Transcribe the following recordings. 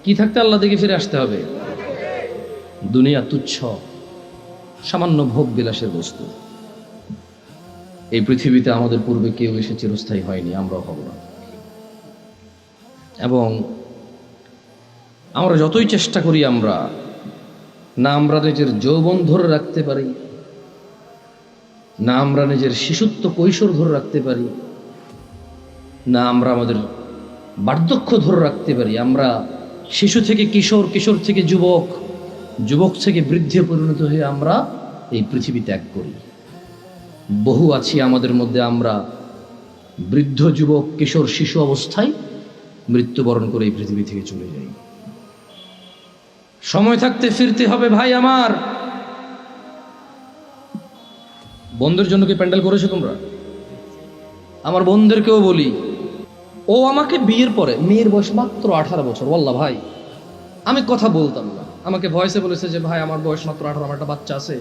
কি থাকতে আল্লাহ দিকে ফিরে আসতে হবে। দুনিয়া তুচ্ছ, সামান্য ভোগ বিলাসের বস্তু। এই পৃথিবীতে আমাদের পূর্বে কেউ এসে চিরস্থায়ী হয়নি, আমরাও হব না। এবং আমরা যতই চেষ্টা করি, আমরা নিজের যৌবন ধরে রাখতে পারি, না আমরা নিজের শিশুত্ব কৈশোর ধরে রাখতে পারি, না আমরা আমাদের বার্ধক্য ধরে রাখতে পারি। আমরা শিশু থেকে কিশোর, কিশোর থেকে যুবক, যুবক থেকে বৃদ্ধে পরিণত হয়ে আমরা এই পৃথিবী ত্যাগ করি। বহু আছি আমাদের মধ্যে, আমরা বৃদ্ধ, যুবক, কিশোর, শিশু অবস্থায় মৃত্যুবরণ করে এই পৃথিবী থেকে চলে যাই। সময় থাকতে ফিরতে হবে ভাই আমার। বন্ধুর জন্য কি প্যান্ডেল করেছো তোমরা? আমার বোনদেরকেও বলি, ও আমাকে বিয়ের পরে, মেয়ের বয়স মাত্র 18 বছর, ওয়াল্লাহ ভাই আমি কথা বলতাম না, আমাকে ভয়েসে বলেছে যে ভাই আমার বয়স মাত্র 18, আমার একটা বাচ্চা আছে,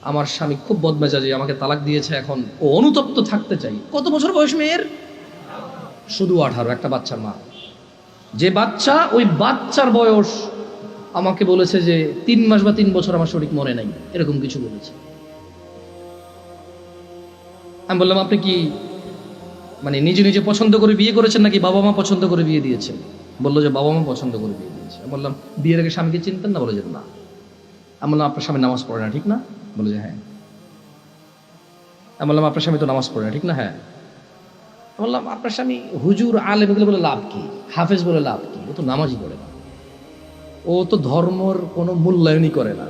আমার স্বামী খুব বদমেজাজি, আমাকে তালাক দিয়েছে, এখন ও অনুতপ্ত থাকতে চাই। কত বছর বয়স মেয়ের? শুধু 18, একটা বাচ্চার মা। যে বাচ্চা, ওই বাচ্চার বয়স আমাকে বলেছে যে 3 মাস বা 3 বছর আমার শরীর মনে নাই, এরকম কিছু বলেছে। আমি বললাম আপনি কি মানে নিজে নিজে পছন্দ করে বিয়ে করেছেন নাকি বাবা মা পছন্দ করে বিয়ে দিয়েছেন? বললো যে বাবা মা পছন্দ করে বিয়ে দিয়েছে। আমি বললাম বিয়ের আগে স্বামীকে চিনতেন না? বলে যে না। আমি বললাম আপনার স্বামী নামাজ পড়ে না, ঠিক না? বলে যে হ্যাঁ। আমি বললাম আপনার স্বামী তো নামাজ পড়ে না, ঠিক না? হ্যাঁ। আমি বললাম আপনার স্বামী হুজুর, আলেম এগুলো বলে লাভ কি? হাফেজ বলে লাভ কি? ও তো নামাজই পড়ে না, ও তো ধর্মর কোনো মূল্যায়নই করে না।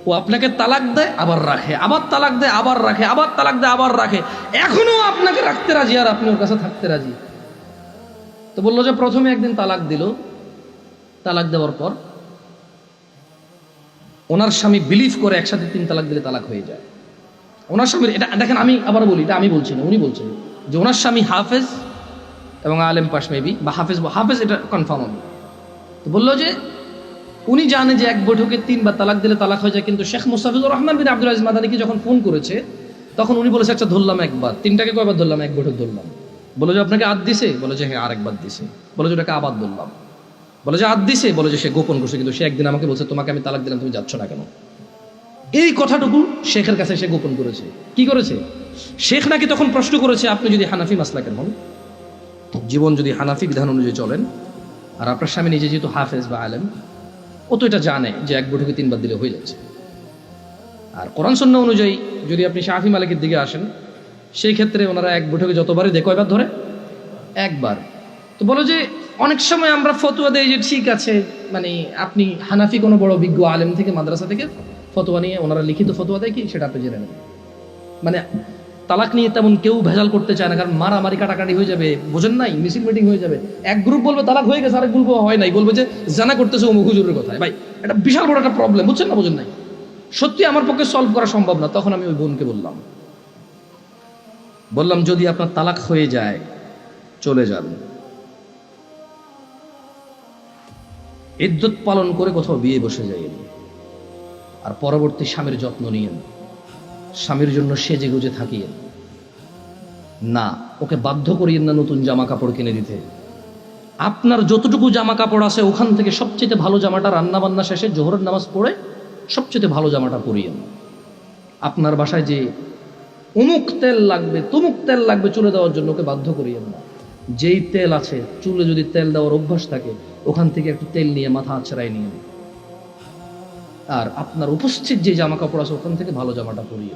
ও আপনাকে তালাক দেয় আবার রাখে, আবার তালাক দেয় আবার রাখে, আবার তালাক দেয় আবার রাখে, এখনো আপনাকে রাখতে রাজি আর আপনি ওর কাছে থাকতে রাজি। তো বললো যে প্রথমে একদিন তালাক দিল, তালাক দেওয়ার পর ওনার স্বামী বিলিভ করে একসাথে 3 তালাক দিলে তালাক হয়ে যায়। ওনার স্বামীর এটা দেখেন, আমি আবার বলি, এটা আমি বলছি না, উনি বলছেন যে ওনার স্বামী হাফেজ এবং আলেম পাশ মেবি, বা হাফেজ এটা কনফার্ম আমি। তো বললো যে উনি জানে যে এক বৈঠকে 3 বার তালাক দিলে তালাক হয়ে যায়, কিন্তু শেখ মুস্তাফিজুর রহমান বিন আব্দুল আজিজ মাদানীকে যখন ফোন করেছে তখন উনি বলেছে আচ্ছা ধরলাম একবার, 3টাকে কয়বার ধরলাম? এক বৈঠক ধরলাম। বলে যে আপনাকে আদ দিছে? বলে যে হ্যাঁ আরেকবার দিছে। বলে যে ওটাকে আবার ধরলাম। বলে যে আদ দিছে? বলে যে সে গোপন করছে, কিন্তু সে একদিন আমাকে বলছে তোমাকে আমি তালাক দিলাম, তুমি যাচ্ছ না কেন? এই কথাটুকু শেখের কাছে সে গোপন করেছে। কি করেছে? শেখ নাকি তখন প্রশ্ন করেছে আপনি যদি হানাফি মাসলাকের হন, জীবন যদি হানাফি বিধান অনুযায়ী চলেন, আর আপনার স্বামী নিজে যেহেতু হাফেজ বা আলেম, ও তো এটা জানে যে এক বৈঠকে 3 বার দিলে হয়ে যাচ্ছে। আর কোরআন সুন্নাহ অনুযায়ী যদি আপনি শাফি মালিকের দিকে আসেন, সেই ক্ষেত্রে ওনারা এক বৈঠকে যতবারই দেয়, কয়বার ধরে? একবার। তো বলো যে অনেক সময় আমরা ফতোয়া দেই যে ঠিক আছে, মানে আপনি হানাফি কোনো বড় বিজ্ঞ আলেম থেকে, মাদ্রাসা থেকে ফতোয়া নিয়ে ওনারা লিখিত ফতোয়া দেয় কি সেটা আপনি জেনে নেবেন। মানে তালাক নিয়ে তেমন কেউ ভেজাল করতে চায় না, কারণ মারামারি কাটাকাটি হয়ে যাবে, বোঝেন নাই, মিছিল মিটিং হয়ে যাবে। এক গ্রুপ বলবে তালাক হয়ে গেছে, আরেক গ্রুপ হয় নাই, বলবে যে জানা করতেছে অমুক হুজুরের কথায়। ভাই এটা বিশাল বড় একটা প্রবলেম, বুঝছেন না? বোঝেন নাই, সত্যি আমার পক্ষে সলভ করা সম্ভব না। তখন আমি ওই বোনকে বললাম যদি আপনার তালাক হয়ে যায় চলে যান, ইদ্যত পালন করে কোথাও বিয়ে বসে যাইয়েন, আর পরবর্তী স্বামীর যত্ন নিয়েন, স্বামীর জন্য সেজে গুজে থাকিয়েন না, ওকে বাধ্য করিয়েন না নতুন জামা কাপড় কিনে দিতে। আপনার যতটুকু জামা কাপড় আছে ওখান থেকে সবচেয়ে ভালো জামাটা রান্না বান্না শেষে জোহরের নামাজ পড়ে সবচেয়ে ভালো জামাটা পরিয়েন। আপনার বাসায় যে অমুক তেল লাগবে, তমুক তেল লাগবে চুলে দেওয়ার জন্য, ওকে বাধ্য করিয়েন না। যেই তেল আছে, চুলে যদি তেল দেওয়ার অভ্যাস থাকে, ওখান থেকে একটু তেল নিয়ে মাথা আছড়াই নিয়ে, আর আপনার উপস্থিত যে জামা কাপড় আছে ওখান থেকে ভালো জামাটা পরিয়ে